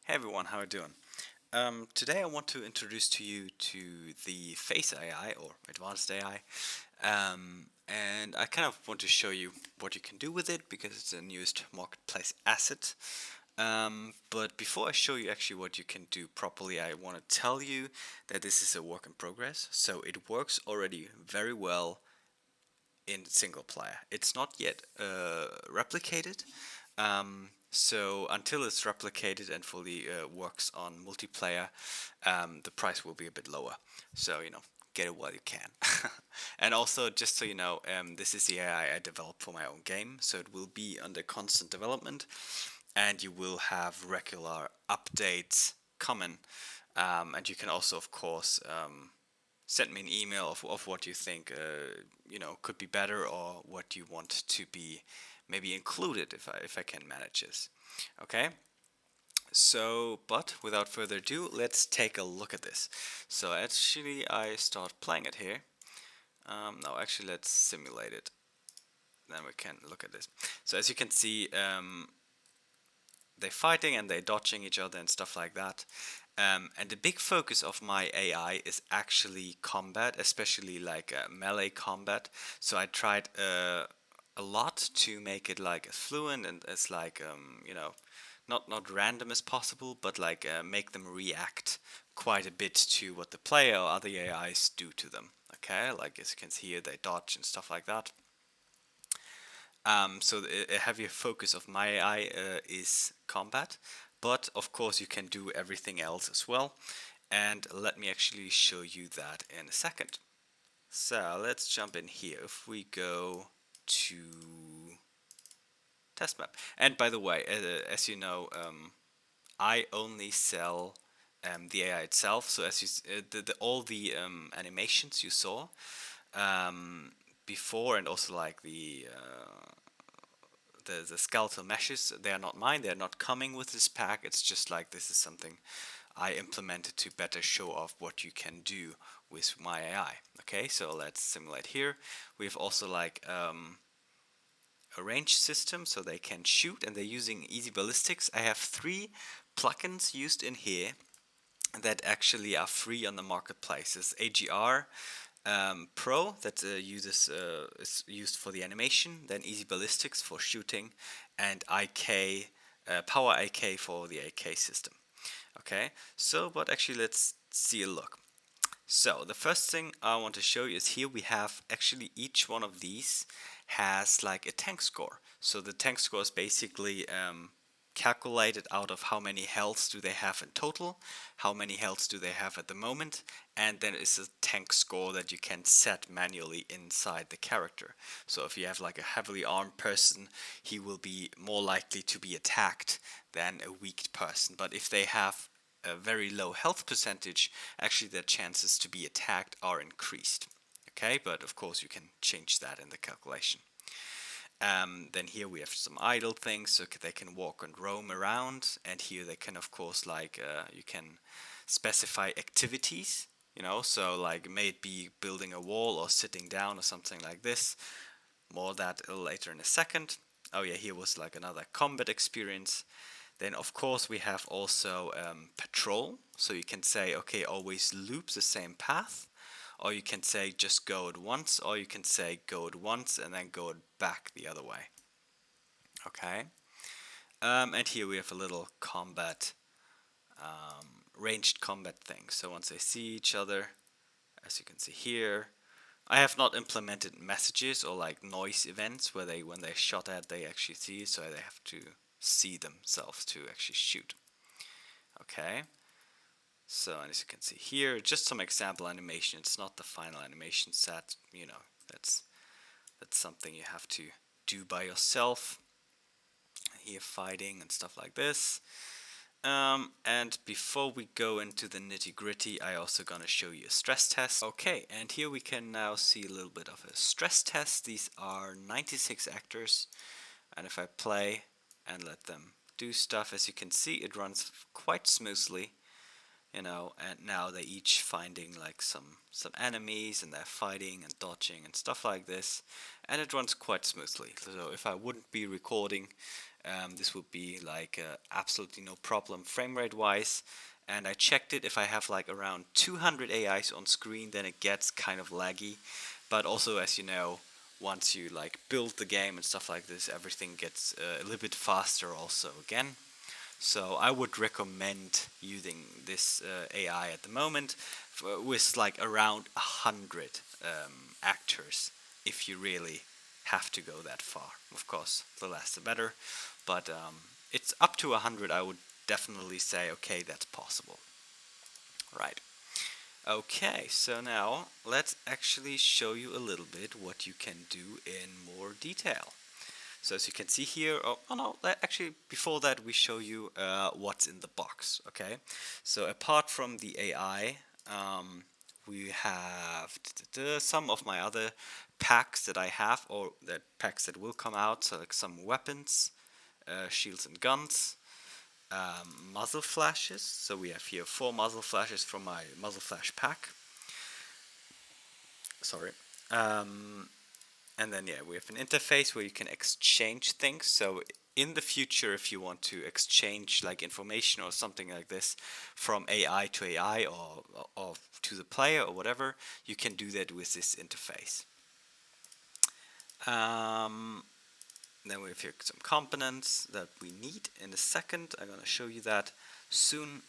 Hey everyone, how are you doing? Today I want to introduce to you to the Face AI or Advanced AI, and I kind of want to show you what you can do with it because it's the newest marketplace asset. But before I show you actually what you can do properly, I want to tell you that this is a work in progress. So it works already very well in single player. It's not yet replicated. So until it's replicated and fully works on multiplayer, the price will be a bit lower. So get it while you can. And also, just so you know, this is the AI I developed for my own game, so it will be under constant development, and you will have regular updates coming. And you can also, of course, send me an email of what you think could be better or what you want to be maybe included if I can manage this. Okay. So, but without further ado, let's take a look at this. So actually, I start playing it here. No, actually, let's simulate it. Then we can look at this. So as you can see, they're fighting and they're dodging each other and stuff like that. And the big focus of my AI is actually combat, especially like melee combat. So I tried a lot to make it like as fluent and as like not random as possible, but like make them react quite a bit to what the player or other AIs do to them. Okay, like as you can see here, they dodge and stuff like that. So a heavier focus of my AI is combat, but of course you can do everything else as well. And let me actually show you that in a second. So let's jump in here. If we go to test map, and by the way, as you know, I only sell the AI itself. So as you, all the animations you saw um, before, and also like the skeletal meshes, they are not mine. They are not coming with this pack. It's just like this is something I implemented to better show off what you can do with my AI. Okay, so let's simulate here. We have also like a range system, so they can shoot, and they're using Easy Ballistics. I have 3 plugins used in here that actually are free on the marketplace. It's AGR Pro that is used for the animation, then Easy Ballistics for shooting, and IK Power IK for the AK system. Okay, so but actually let's see a look. So the first thing I want to show you is here we have actually each one of these has like a tank score. So the tank score is basically calculated out of how many healths do they have in total, how many healths do they have at the moment, and then it's a tank score that you can set manually inside the character. So if you have like a heavily armed person, he will be more likely to be attacked than a weak person. But if they have a very low health percentage, actually their chances to be attacked are increased. Okay, but of course you can change that in the calculation. Then here we have some idle things, so they can walk and roam around, and here they can of course like you can specify activities, so like may it be building a wall or sitting down or something like this. More of that later in a second. Oh yeah, here was like another combat experience. Then of course we have also patrol, so you can say okay, always loop the same path, or you can say just go it once, or you can say go it once and then go it back the other way. Okay, and here we have a little combat, ranged combat thing. So once they see each other, as you can see here, I have not implemented messages or like noise events where they when they shot at they actually see, so they have to see themselves to actually shoot. Okay, so and as you can see here, just some example animation. It's not the final animation set. That's something you have to do by yourself. Here fighting and stuff like this. And before we go into the nitty gritty, I also gonna show you a stress test. Okay, and here we can now see a little bit of a stress test. These are 96 actors, and if I play and let them do stuff, as you can see, it runs quite smoothly. and now they each finding like some enemies, and they're fighting and dodging and stuff like this, and it runs quite smoothly. So if I wouldn't be recording, this would be like absolutely no problem frame rate wise. And I checked it, if I have like around 200 AIs on screen, then it gets kind of laggy. But also, as you know, once you like build the game and stuff like this, everything gets a little bit faster also again. So I would recommend using this AI at the moment with like around 100 actors, if you really have to go that far. Of course, the less the better, but it's up to 100. I would definitely say, okay, that's possible. Right. Okay, so now let's actually show you a little bit what you can do in more detail. So as you can see here, oh no, actually before that we show you what's in the box, okay? So apart from the AI, we have some of my other packs that I have, or the packs that will come out, so like some weapons, shields and guns, muzzle flashes. So we have here 4 muzzle flashes from my muzzle flash pack. Sorry. And then yeah, we have an interface where you can exchange things. So in the future, if you want to exchange like information or something like this from AI to AI, or to the player or whatever, you can do that with this interface. Then we have here some components that we need in a second. I'm going to show you that soon.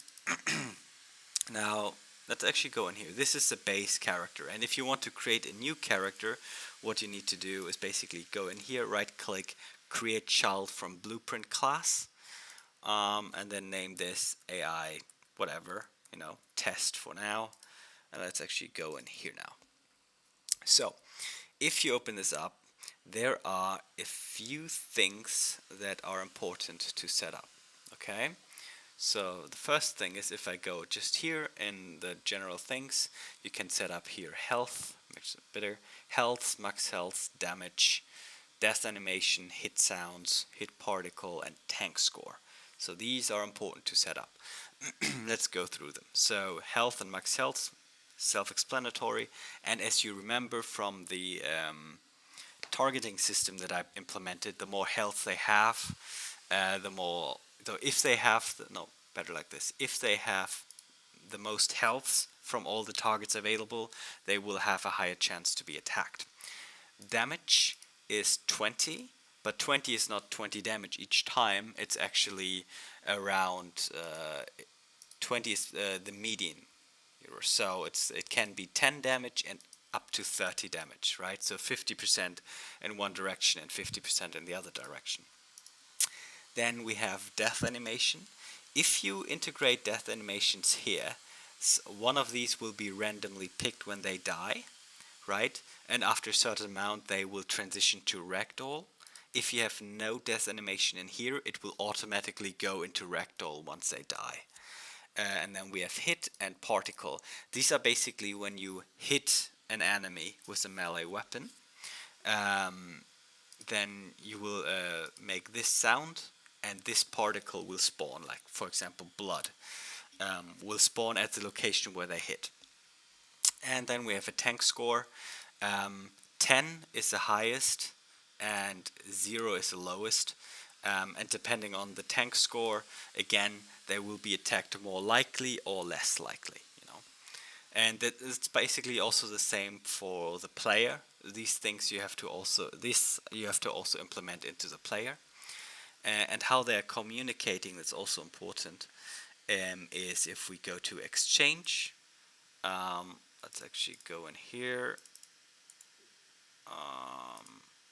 Now, let's actually go in here. This is the base character, and if you want to create a new character, what you need to do is basically go in here, right click, create child from blueprint class, and then name this AI whatever, test for now. And let's actually go in here now. So if you open this up, there are a few things that are important to set up. Okay, so the first thing is, if I go just here in the general things, you can set up here health, makes it better, health, max health, damage, death animation, hit sounds, hit particle, and tank score. So these are important to set up. Let's go through them. So health and max health, self-explanatory, and as you remember from the targeting system that I've implemented, the more health they have, the more, so if they have, no, better like this, if they have the most health from all the targets available, they will have a higher chance to be attacked. Damage is 20, but 20 is not 20 damage each time, it's actually around 20 is the median. So it can be 10 damage and up to 30 damage, right? So 50% in one direction and 50% in the other direction. Then we have death animation. If you integrate death animations here, one of these will be randomly picked when they die, right? And after a certain amount, they will transition to ragdoll. If you have no death animation in here, it will automatically go into ragdoll once they die. And then we have hit and particle. These are basically when you hit an enemy with a melee weapon, then you will make this sound, and this particle will spawn, like for example blood, will spawn at the location where they hit. And then we have a tank score. 10 is the highest and 0 is the lowest, and depending on the tank score, again, they will be attacked more likely or less likely, and that is basically also the same for the player. These things you have to also implement into the player, and how they are communicating, that's also important, is if we go to exchange, let's actually go in here.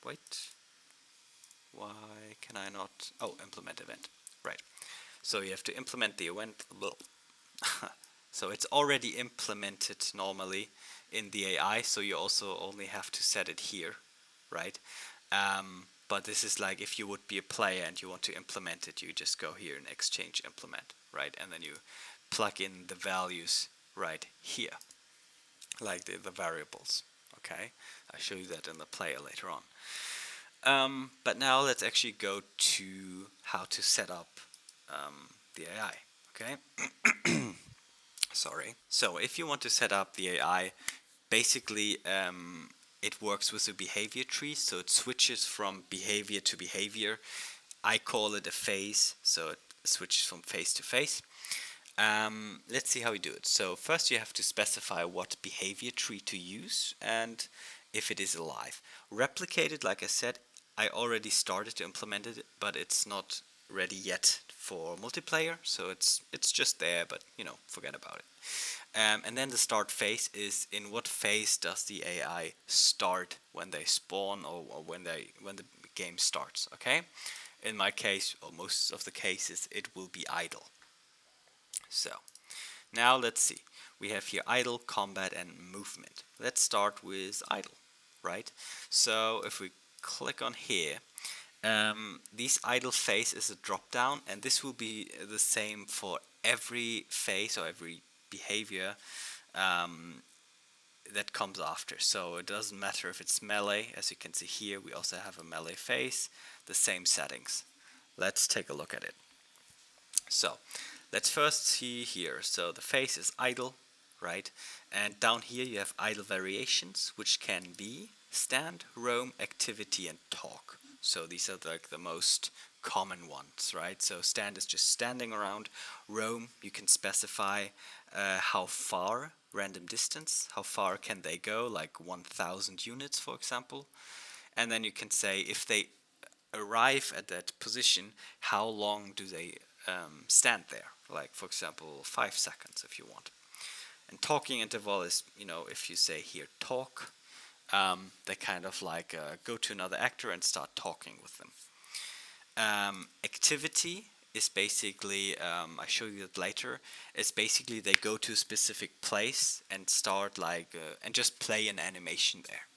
Wait, why can I not? Oh, implement event, right. So you have to implement the event. So it's already implemented normally in the AI, so you also only have to set it here, right? But this is like if you would be a player and you want to implement it, you just go here and exchange implement, right? And then you plug in the values right here, like the variables, okay? I'll show you that in the player later on. But now let's actually go to how to set up the AI, okay? Sorry. So if you want to set up the AI, basically it works with a behavior tree, so it switches from behavior to behavior. I call it a phase, so it switches from phase to phase. Let's see how we do it. So first you have to specify what behavior tree to use and if it is alive. Replicated, like I said, I already started to implement it, but it's not ready yet for multiplayer, so it's just there, but forget about it. And then the start phase is in what phase does the AI start when they spawn or when the game starts. Okay, in my case, or most of the cases, it will be idle. So now let's see. We have here idle, combat, and movement. Let's start with idle, right? So if we click on here, this idle phase is a drop down, and this will be the same for every phase or every behavior that comes after. So it doesn't matter if it's melee. As you can see here, we also have a melee phase, the same settings. Let's take a look at it. So let's first see here. So the phase is idle, right? And down here you have idle variations, which can be stand, roam, activity, and talk. So these are like the most common ones, right? So stand is just standing around. Roam, you can specify how far, random distance, how far can they go, like 1000 units, for example. And then you can say if they arrive at that position, how long do they stand there? Like, for example, 5 seconds if you want. And talking interval is, if you say here talk, they kind of like go to another actor and start talking with them. Activity is basically, I show you that later, it's basically they go to a specific place and start and just play an animation there.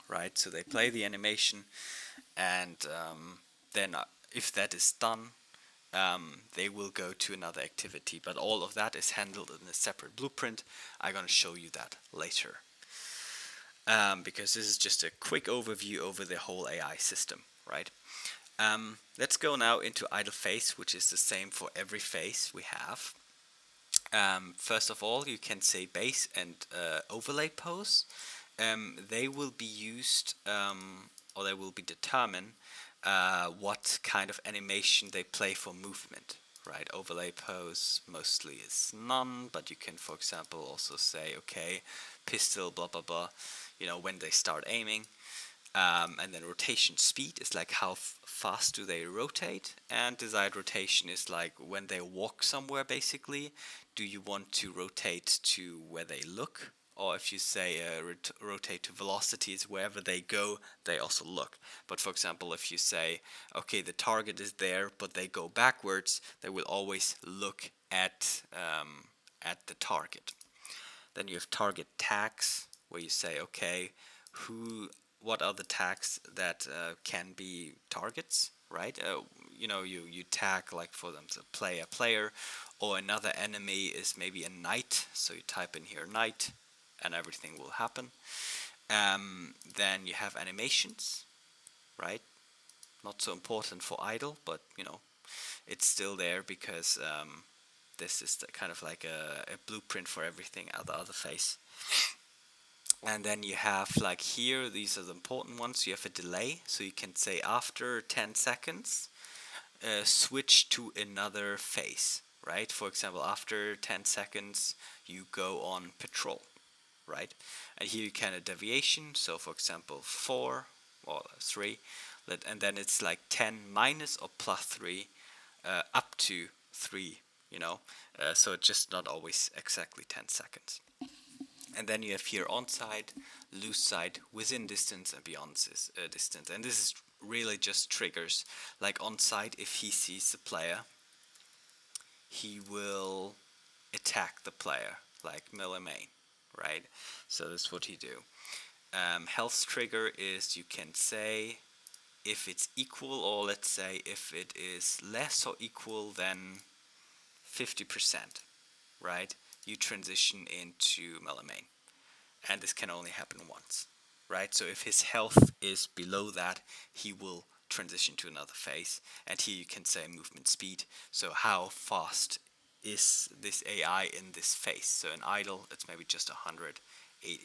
Right, so they play the animation, and then if that is done, they will go to another activity. But all of that is handled in a separate blueprint. I'm going to show you that later. Because this is just a quick overview over the whole AI system, right? Let's go now into idle phase, which is the same for every phase we have. First of all, you can say base and overlay pose. They will be used, or they will be determined what kind of animation they play for movement, right? Overlay pose mostly is none, but you can, for example, also say, okay, pistol, blah, blah, blah, when they start aiming. And then rotation speed is like how fast do they rotate, and desired rotation is like when they walk somewhere, basically. Do you want to rotate to where they look? Or if you say rotate to velocity, is wherever they go, they also look. But for example, if you say, okay, the target is there, but they go backwards, they will always look at the target. Then you have target tags, where you say, okay, what are the tags that can be targets, right? You tag, like, for them to player, or another enemy is maybe a knight, so you type in here knight, and everything will happen. Then you have animations, right? Not so important for idle, but it's still there because this is kind of like a blueprint for everything at the other phase. And then you have, like here, these are the important ones. You have a delay, so you can say after 10 seconds, switch to another phase, right? For example, after 10 seconds, you go on patrol, right? And here you can a deviation, so for example, 4 or 3, and then it's like 10 minus or plus 3 up to 3, so it's just not always exactly 10 seconds. And then you have here on side, loose side, within distance, and beyond distance. And this is really just triggers. Like on side, if he sees the player, he will attack the player, like melee main, right? So that's what he do. Health trigger is, you can say if it's equal, or let's say if it is less or equal than 50%, right? You transition into melee main. And this can only happen once, right? So if his health is below that, he will transition to another phase. And here you can say movement speed, so how fast is this AI in this phase. So in idle, it's maybe just 180.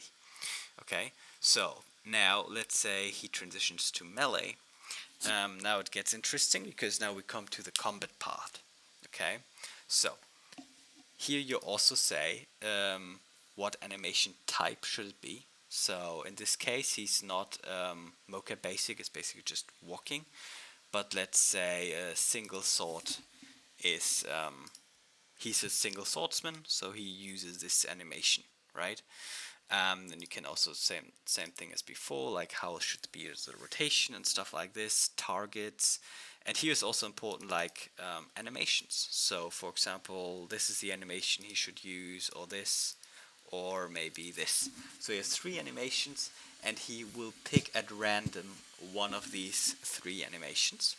Okay, so now let's say he transitions to melee. Now it gets interesting because now we come to the combat part. Okay, so here you also say what animation type should it be. So in this case, he's not mocap basic, it's basically just walking. But let's say a single sword is, he's a single swordsman, so he uses this animation, right? Then you can also same thing as before, like how should be the rotation and stuff like this, targets. And here's also important, like animations. So for example, this is the animation he should use, or this, or maybe this. So he has 3 animations, and he will pick at random one of these 3 animations.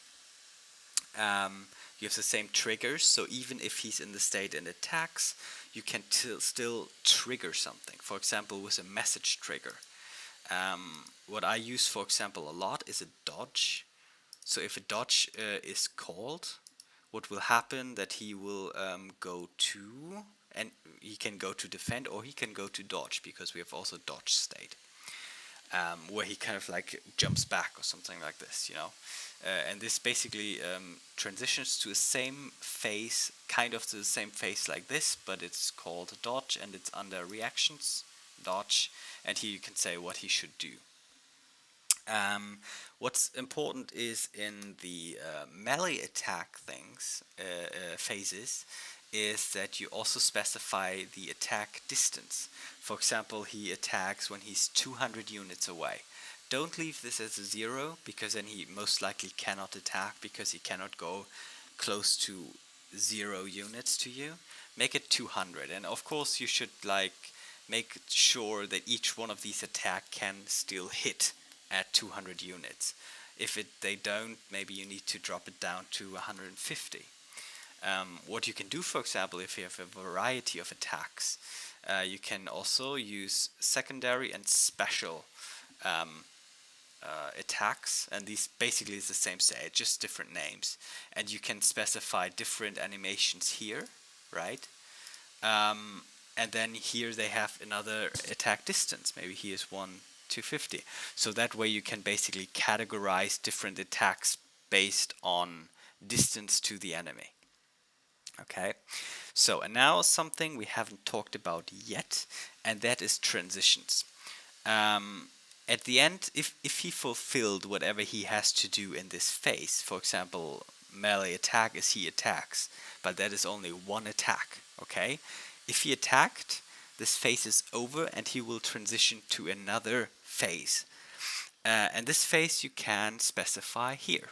You have the same triggers, so even if he's in the state and attacks, you can still trigger something. For example, with a message trigger. What I use, for example, a lot is a dodge. So if a dodge is called, what will happen that he will go to, and he can go to defend, or he can go to dodge, because we have also dodge state. Where he kind of like jumps back or something like this, you know. And this basically transitions to the same phase, kind of to the same phase like this, but it's called dodge, and it's under reactions, dodge, and here you can say what he should do. What's important is in the melee attack phases, is that you also specify the attack distance. For example, he attacks when he's 200 units away. Don't leave this as a 0, because then he most likely cannot attack, because he cannot go close to 0 units to you. Make it 200, and of course you should like make sure that each one of these attack can still hit at 200 units. If they don't, maybe you need to drop it down to 150. What you can do, for example, if you have a variety of attacks, you can also use secondary and special attacks, and these basically is the same state, just different names, and you can specify different animations here, right? And then here they have another attack distance. Maybe here's 250. So that way you can basically categorize different attacks based on distance to the enemy. Okay, so and now something we haven't talked about yet, and that is transitions. At the end, if he fulfilled whatever he has to do in this phase, for example, melee attack is he attacks, but that is only one attack, okay? If he attacked, this phase is over and he will transition to another phase. And this phase you can specify here.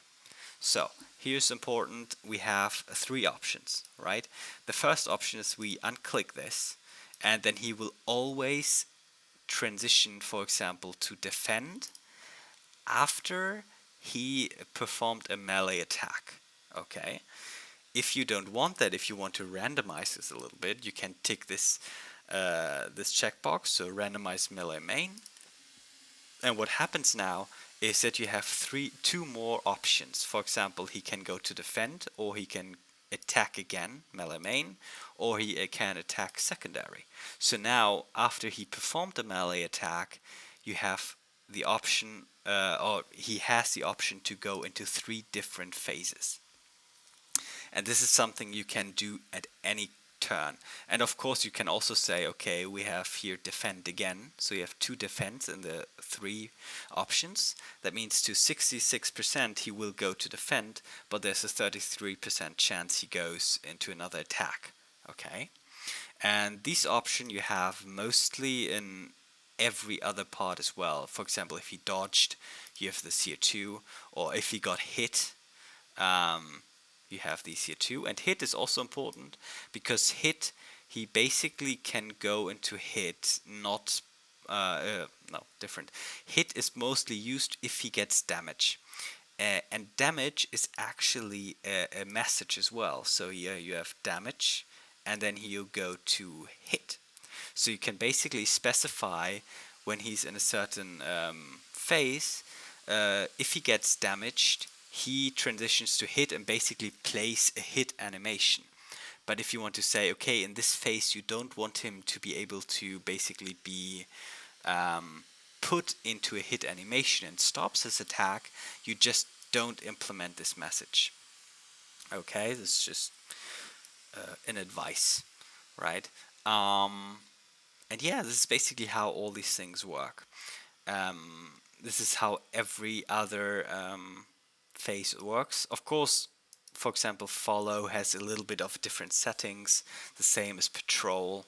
So here's important, we have 3 options, right? The first option is we unclick this, and then he will always transition, for example, to defend after he performed a melee attack, okay? If you don't want that, if you want to randomize this a little bit, you can tick this this checkbox, so randomize melee main. And what happens now is that you have 2 more options. For example, he can go to defend, or he can attack again, melee main, or he can attack secondary. So now, after he performed the melee attack, you have the option, or he has the option to go into 3 different phases. And this is something you can do at any turn. And of course you can also say, okay, we have here defend again, so you have 2 defense in the 3 options. That means to 66% he will go to defend, but there's a 33% chance he goes into another attack, okay? And this option you have mostly in every other part as well. For example, if he dodged, you have this here too, or if he got hit, you have these here too. And hit is also important, because hit, he basically can go into hit, not no, different. Hit is mostly used if he gets damage, and damage is actually a message as well. So here you have damage, and then you go to hit. So you can basically specify when he's in a certain phase, if he gets damaged, he transitions to hit and basically plays a hit animation. But if you want to say, okay, in this phase you don't want him to be able to basically be put into a hit animation and stops his attack, you just don't implement this message. Okay, this is just an advice, right? And yeah, this is basically how all these things work. This is how every other phase works. Of course, for example, follow has a little bit of different settings, the same as patrol.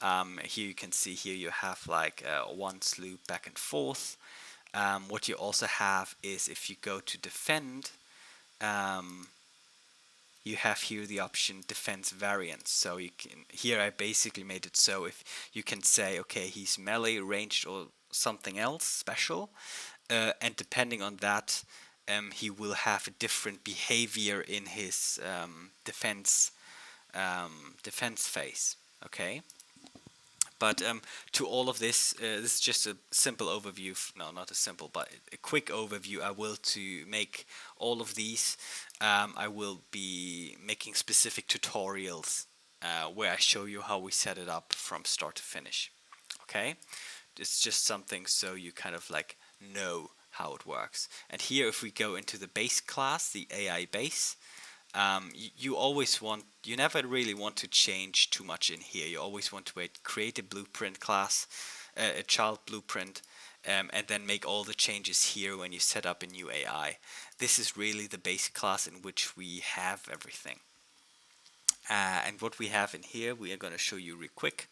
Here you can see here you have like once loop back and forth. What you also have is if you go to defend, you have here the option defense variants. So you can, here I basically made it so if you can say, okay, he's melee, ranged, or something else special, and depending on that, he will have a different behavior in his defense phase. Okay. But to all of this, this is just a simple overview. No, not a simple, but a quick overview. I will to make all of these. I will be making specific tutorials where I show you how we set it up from start to finish. Okay, it's just something so you kind of like know how it works. And here, if we go into the base class, the AI base. You always want, you never really want to change too much in here. You always want to create a blueprint class, a child blueprint, and then make all the changes here when you set up a new AI. This is really the base class in which we have everything. And what we have in here, we are going to show you real quick.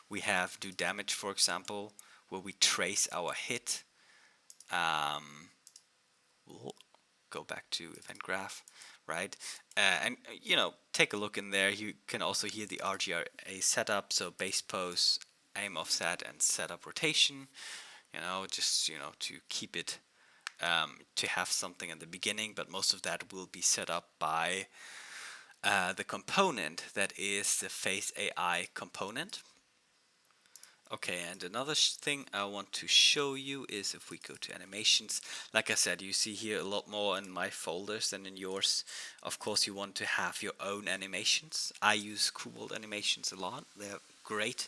We have do damage, for example, where we trace our hit. We'll go back to event graph. Right, and you know, take a look in there. You can also hear the RGRA setup, so base pose, aim offset, and setup rotation. You know, just to keep it to have something in the beginning, but most of that will be set up by the component that is the Phase AI component. Okay, and another thing I want to show you is if we go to animations. Like I said, you see here a lot more in my folders than in yours. Of course, you want to have your own animations. I use Cobalt animations a lot. They're great,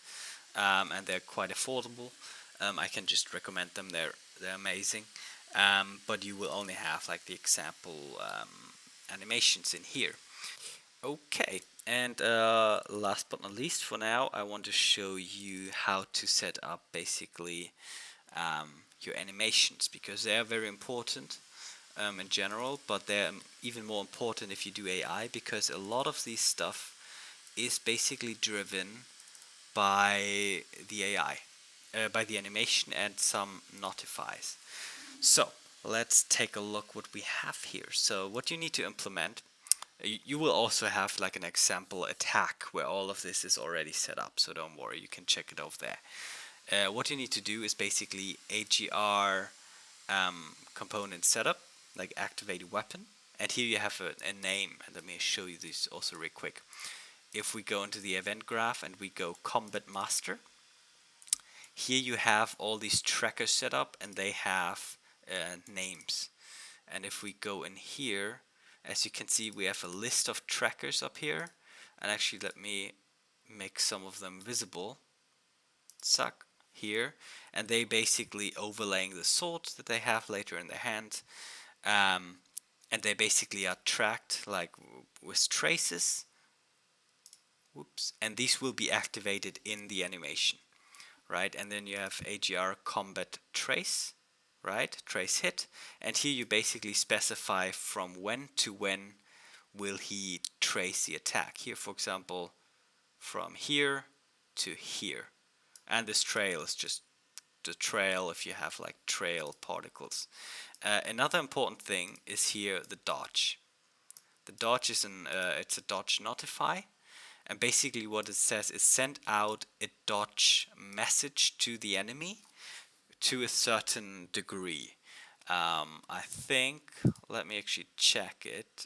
and they're quite affordable. I can just recommend them. They're amazing. But you will only have like the example animations in here. Okay, and last but not least for now, I want to show you how to set up basically your animations, because they are very important in general, but they're even more important if you do AI, because a lot of this stuff is basically driven by the AI, by the animation and some notifies. So let's take a look what we have here. So what you need to implement, you will also have like an example attack where all of this is already set up, so don't worry, you can check it over there. What you need to do is basically AGR component setup, like activate weapon, and here you have a name, and let me show you this also real quick. If we go into the event graph and we go combat master, here you have all these trackers set up and they have names. And if we go in here, as you can see, we have a list of trackers up here, and actually let me make some of them visible. Suck here, and they basically overlaying the swords that they have later in their hand, and they basically are tracked like with traces. Whoops, and these will be activated in the animation, right? And then you have AGR combat trace. Right, trace hit, and here you basically specify from when to when will he trace the attack. Here, for example, from here to here, and this trail is just the trail if you have like trail particles. Another important thing is here the dodge. The dodge is it's a dodge notify, and basically what it says is send out a dodge message to the enemy to a certain degree. I think, let me actually check it.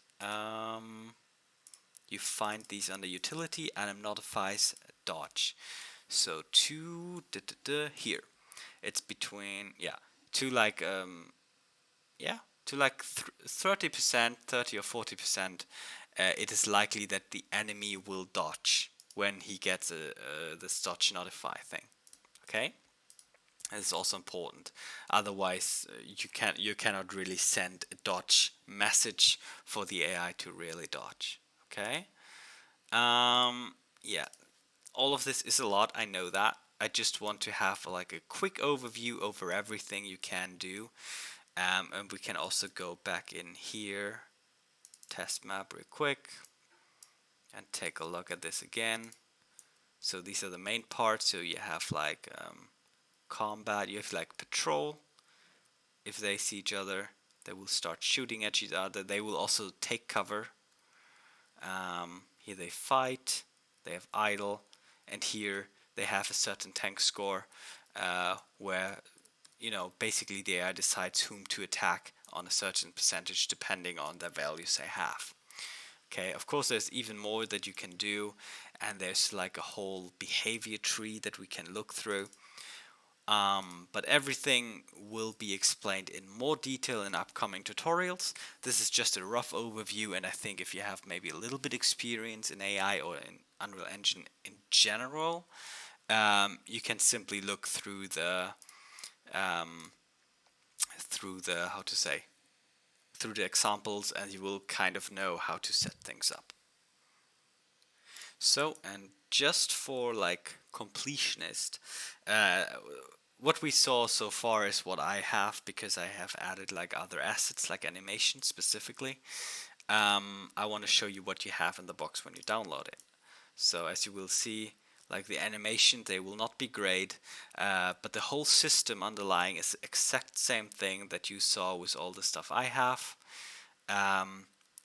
You find these under utility, anim notifies dodge. So here, it's between to like to like 30%, 30 or 40%, it is likely that the enemy will dodge when he gets this dodge notify thing. Okay, it's also important. Otherwise, you cannot really send a dodge message for the AI to really dodge. Okay. Yeah, all of this is a lot. I know that. I just want to have like a quick overview over everything you can do. And we can also go back in here, test map real quick, and take a look at this again. So these are the main parts. So you have like combat, you have like patrol. If they see each other, they will start shooting at each other. They will also take cover. Here they fight, they have idle, and here they have a certain tank score where, basically the AI decides whom to attack on a certain percentage depending on the values they have. Okay, of course there's even more that you can do, and there's like a whole behavior tree that we can look through. But everything will be explained in more detail in upcoming tutorials. This is just a rough overview, and I think if you have maybe a little bit experience in AI or in Unreal Engine in general, you can simply look through the through the examples, and you will kind of know how to set things up. So, and just for like completionist, what we saw so far is what I have, because I have added like other assets like animation specifically. I want to show you what you have in the box when you download it. So as you will see, like the animation, they will not be great, but the whole system underlying is the exact same thing that you saw with all the stuff I have.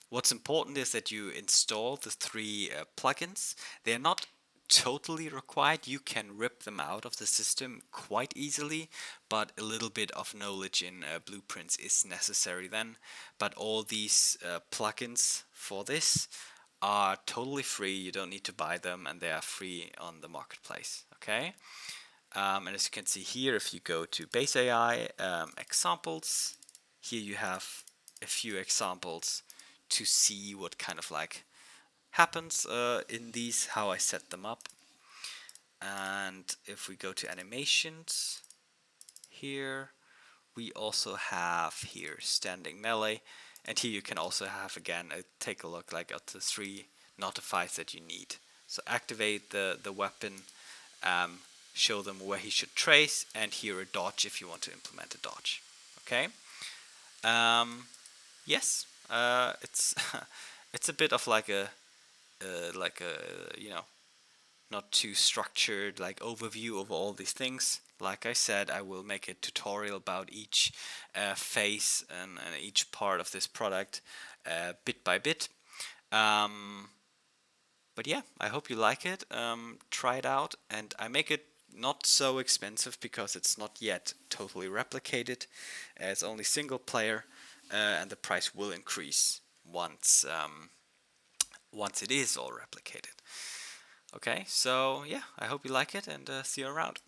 What's important is that you install the 3 plugins. They're not totally required. You can rip them out of the system quite easily, but a little bit of knowledge in Blueprints is necessary then. But all these plugins for this are totally free. You don't need to buy them, and they are free on the marketplace. Okay. And as you can see here, if you go to Base AI examples, here you have a few examples to see what kind of like happens in these, how I set them up. And if we go to animations, here we also have here standing melee, and here you can also have again take a look like at the 3 notifies that you need. So activate the weapon, show them where he should trace, and here a dodge if you want to implement a dodge. Okay. Yes, it's it's a bit of like a not too structured like overview of all these things. Like I said, I will make a tutorial about each phase and each part of this product bit by bit. But yeah, I hope you like it. Try it out, and I make it not so expensive because it's not yet totally replicated. It's only single player, and the price will increase once it is all replicated. Okay, so yeah, I hope you like it, and see you around.